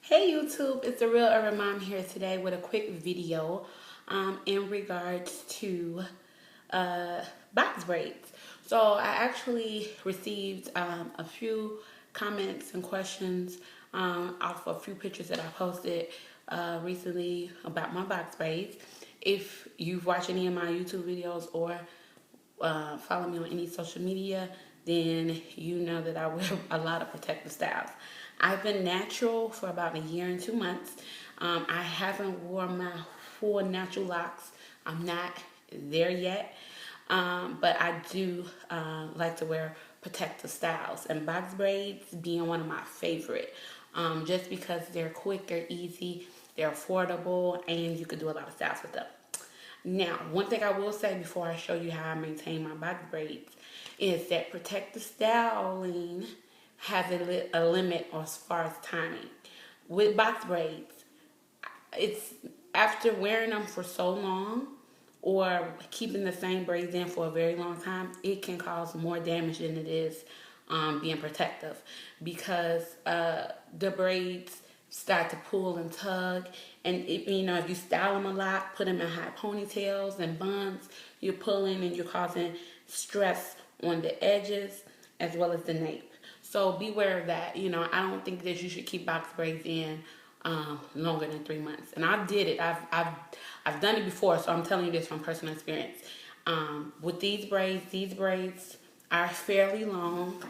Hey YouTube, it's the Real Urban Mom here today with a quick video in regards to box braids. So I actually received a few comments and questions off a few pictures that I posted recently about my box braids. If you've watched any of my YouTube videos or follow me on any social media, then you know that I wear a lot of protective styles. I've been natural for about a year and 2 months. I haven't worn my full natural locks. I'm not there yet. But I do like to wear protective styles, and box braids being one of my favorite. Just because they're quick, they're easy, they're affordable, and you can do a lot of styles with them. Now, one thing I will say before I show you how I maintain my box braids is that protective styling has a limit as far as timing. With box braids, it's after wearing them for so long or keeping the same braids in for a very long time, it can cause more damage than it is being protective, because the braids start to pull and tug, and if you style them a lot, put them in high ponytails and buns, you're pulling and you're causing stress on the edges as well as the nape. So beware of that. I don't think that you should keep box braids in longer than 3 months. And I did it. I've done it before, so I'm telling you this from personal experience. With these braids are fairly long.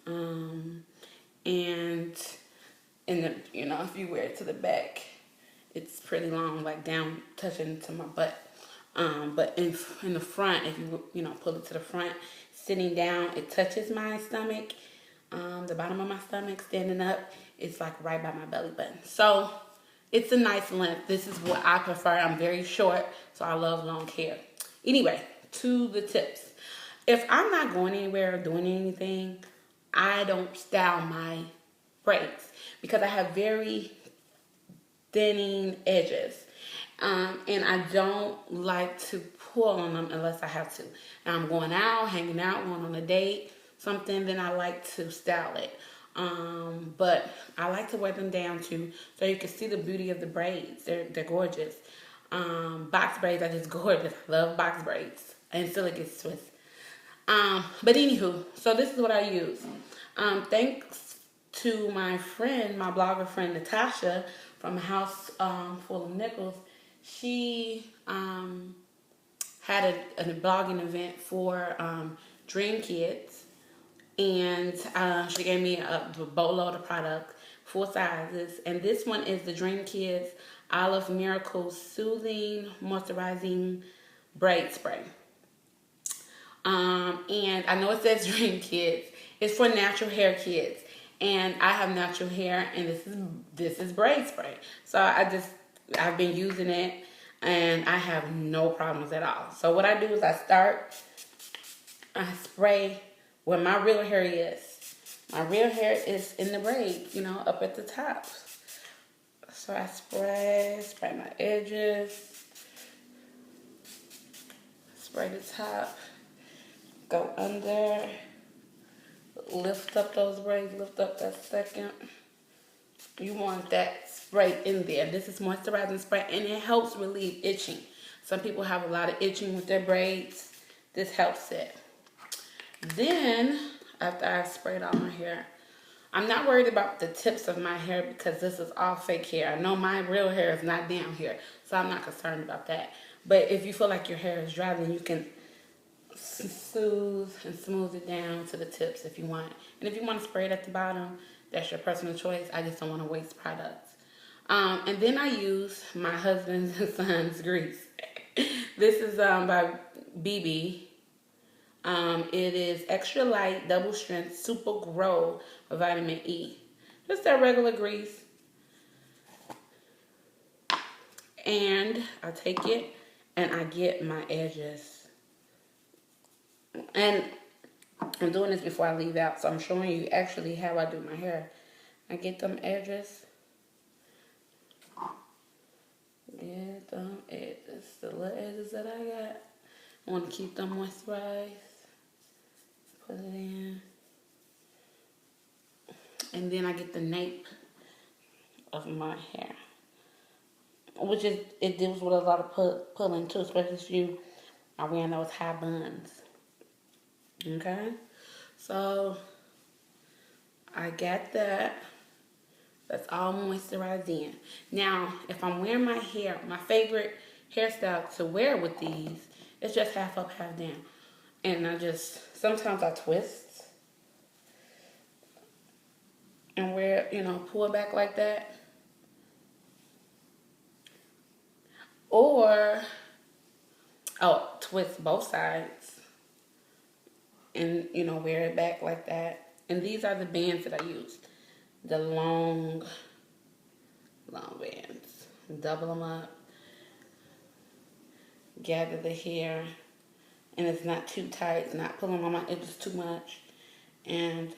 And if you wear it to the back, it's pretty long, like down touching to my butt. But in the front, if you pull it to the front, sitting down, it touches my stomach. The bottom of my stomach, standing up, it's like right by my belly button. So it's a nice length. This is what I prefer. I'm very short, so I love long hair. Anyway, to the tips. If I'm not going anywhere or doing anything, I don't style my braids because I have very thinning edges. And I don't like to pull on them unless I have to. Now I'm going out, hanging out, going on a date, something, then I like to style it. But I like to wear them down too, so you can see the beauty of the braids. They're gorgeous. Box braids are just gorgeous. I love box braids and silicone twists. But anywho, so this is what I use. Thanks to my friend, my blogger friend Natasha from House Full of Nickels. She had a blogging event for Dream Kids, and she gave me a boatload of products, full sizes, and this one is the Dream Kids Olive Miracle Soothing Moisturizing Braid Spray. And I know it says Dream Kids. It's for natural hair kids, and I have natural hair, and this is braid spray. So I've been using it, and I have no problems at all. So what I do is I spray where my real hair is. My real hair is in the braid, up at the top. So I spray my edges, spray the top, go under, lift up those braids, lift up that second. You want that spray in there. This is moisturizing spray, and it helps relieve itching. Some people have a lot of itching with their braids. This helps it. Then, after I've sprayed all my hair, I'm not worried about the tips of my hair because this is all fake hair. I know my real hair is not down here, so I'm not concerned about that. But if you feel like your hair is dry, then you can soothe and smooth it down to the tips if you want. And if you want to spray it at the bottom, that's your personal choice. I just don't want to waste products. And then I use my husband's and son's grease. This is by BB. It is extra light, double strength, super grow with vitamin E. Just that regular grease. And I take it and I get my edges. And I'm doing this before I leave out, so I'm showing you actually how I do my hair. I get them edges. Get them edges. The little edges that I got. I want to keep them moisturized. Put it in. and then I get the nape of my hair, which is, it deals with a lot of pulling too, especially if you are wearing those high buns. Okay, so I got that. That's all moisturized in. Now, if I'm wearing my hair, my favorite hairstyle to wear with these is just half up, half down. And sometimes I twist and wear, pull it back like that. Or, twist both sides and, wear it back like that. And these are the bands that I use. The long bands. Double them up. Gather the hair. And it's not too tight. It's not pulling on my edges too much. And,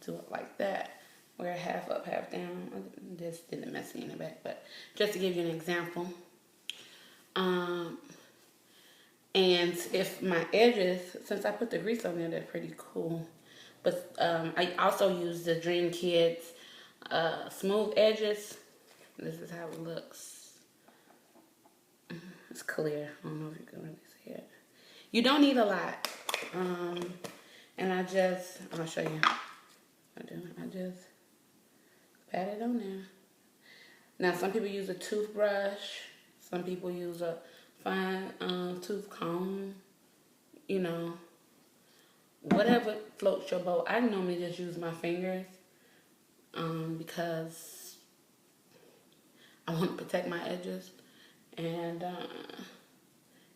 do it like that. Wear it half up, half down. This didn't mess me in the back, but just to give you an example. And if my edges, since I put the grease on there, they're pretty cool. But I also use the Dream Kids smooth edges. This is how it looks. It's clear. I don't know if you can really see it. You don't need a lot. And I'm going to show you. I just pat it on there. Now, some people use a toothbrush. Some people use a fine tooth comb. Whatever floats your boat. I normally just use my fingers because I want to protect my edges. And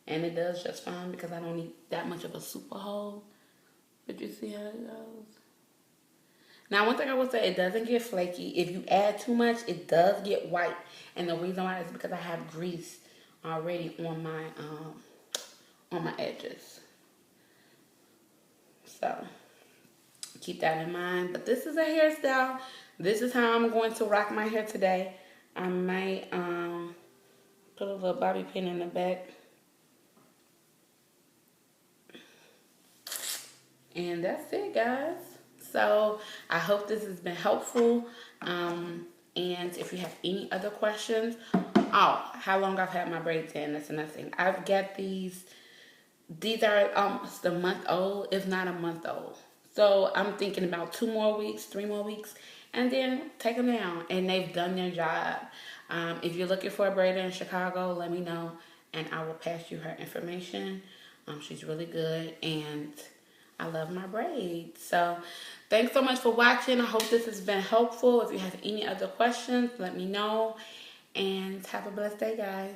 it does just fine because I don't need that much of a super hole. But you see how it goes? Now, one thing I will say, it doesn't get flaky. If you add too much, it does get white. And the reason why is because I have grease already on my edges. So, keep that in mind. But this is a hairstyle. This is how I'm going to rock my hair today. I might put a little bobby pin in the back. And that's it, guys. So I hope this has been helpful. And if you have any other questions, how long I've had my braids in, that's another thing. I've got these are almost a month old, if not a month old. So I'm thinking about 2 more weeks, 3 more weeks, and then take them down. And they've done their job. If you're looking for a braider in Chicago, let me know, and I will pass you her information. She's really good, and I love my braids. So thanks so much for watching. I hope this has been helpful. If you have any other questions, let me know. And have a blessed day, guys.